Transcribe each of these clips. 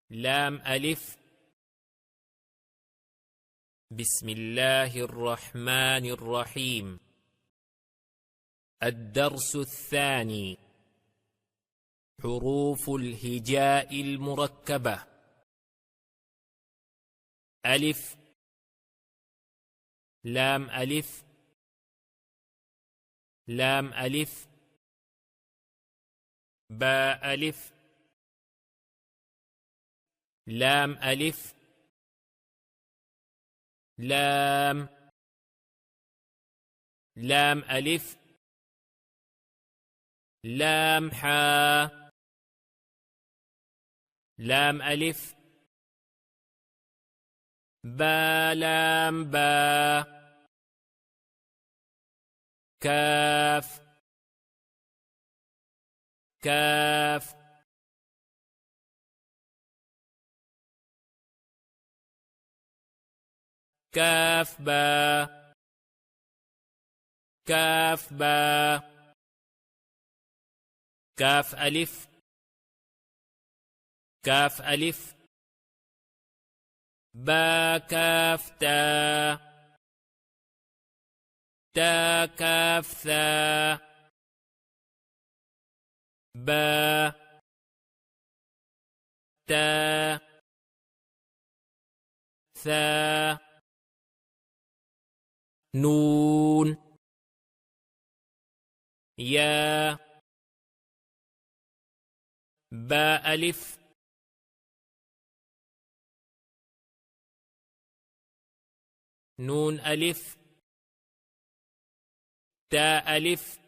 لام ألف. بسم الله الرحمن الرحيم. الدرس الثاني: حروف الهجاء المركبة. ألف، لام ألف، لام ألف، باء ألف، لام ألف، لام، لام ألف، لام حاء، لام ألف، با لام با، كاف، كاف، كاف با، كاف با، كاف ألف، كاف ألف، با كاف تا، تا كاف ثا، با، تا، ثا، نون، يا، با ألف، نون ألف، تا ألف،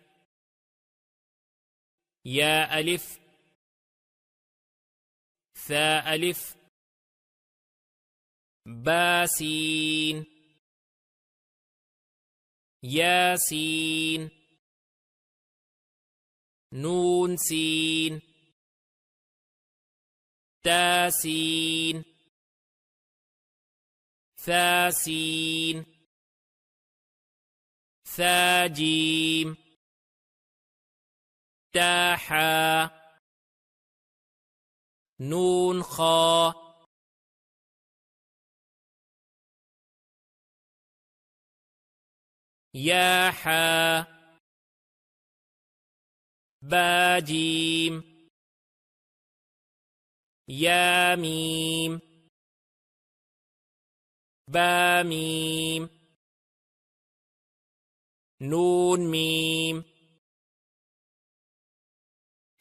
يا ألف، ثاء ألف، باسين، ياسين، نون سين، تاسين، ثاسين، ثاجيم، تاحا، نون خا، ياحا، باجيم، ياميم، باميم، نون ميم،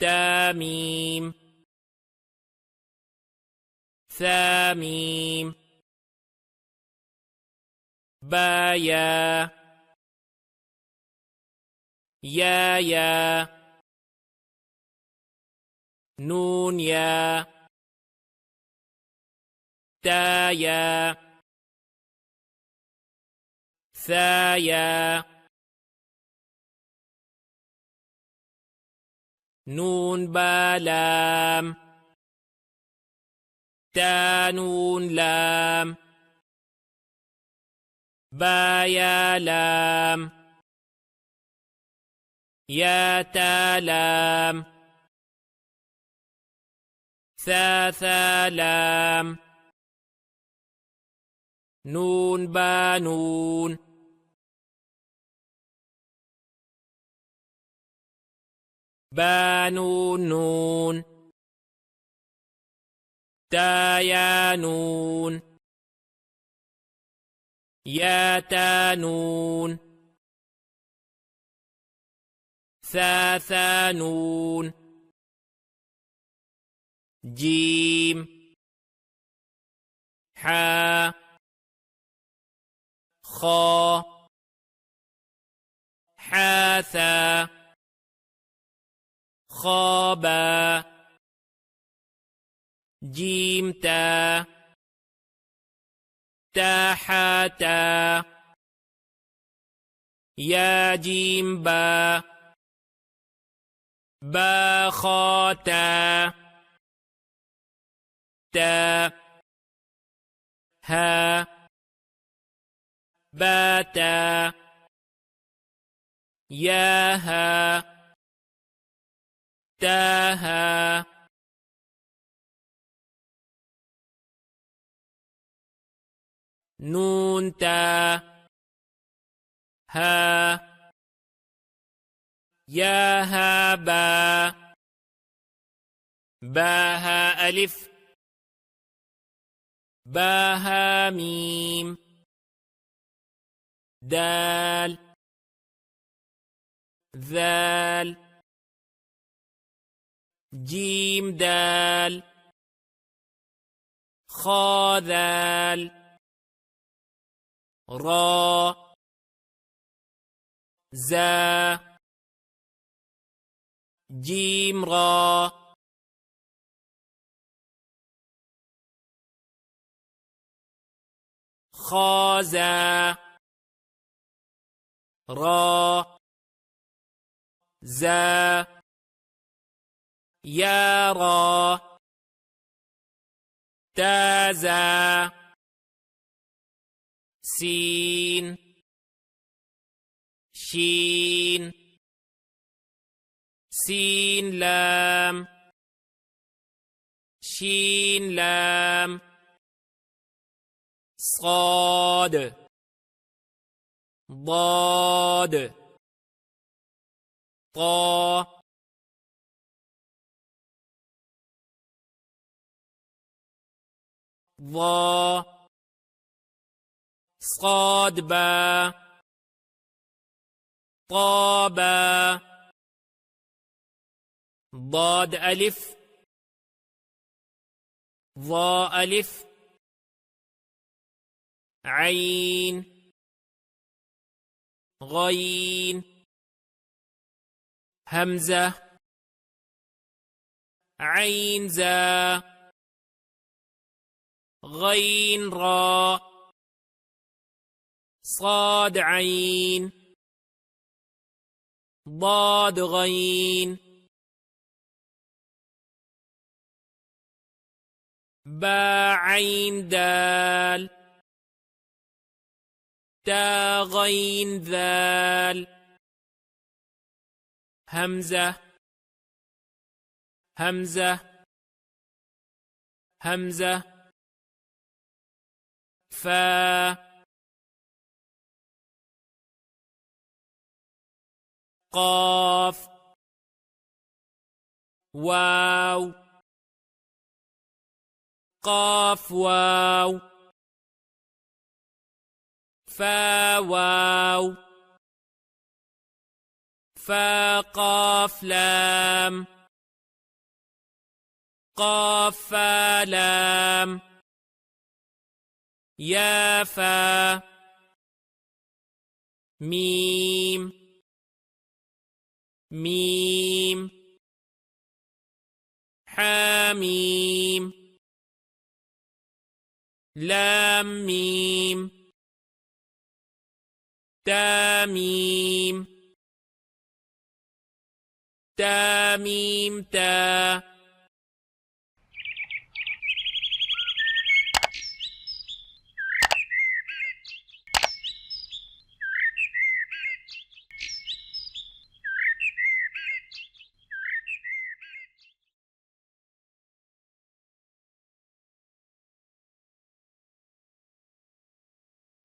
تاميم، ثاميم، بايا، يا، نون يا، تايا، ثايا، نون بالام، تا نون لام، بايا لام، يا تا لام، ثا لام، نون بانون، بانون نون، تايا نون، يا تانون، ثا نون، جيم، حا، خا، حاثا، خابا، جيم تا، تاحاتا، يا جيم با، با خاتا، تا، ها، باتا، ياها، تاها. نون تا ها يا ها با با ها ألف با ها ميم دال ذال جيم دال خا ذال را زا جيم را خا زا را زا يا را تازا سين شين سين لام شين لام صاد ضاد طا ضا صاد با طا با ضاد ألف ضاء ألف عين غين همزة عين زا غين را صاد عين ضاد غين با عين دال تا غين ذال همزة همزة همزة فا قاف واو قاف واو فا واو فا قاف لام قاف فا لام يا فا ميم ميم حاميم لام ميم تاميم تاميم تا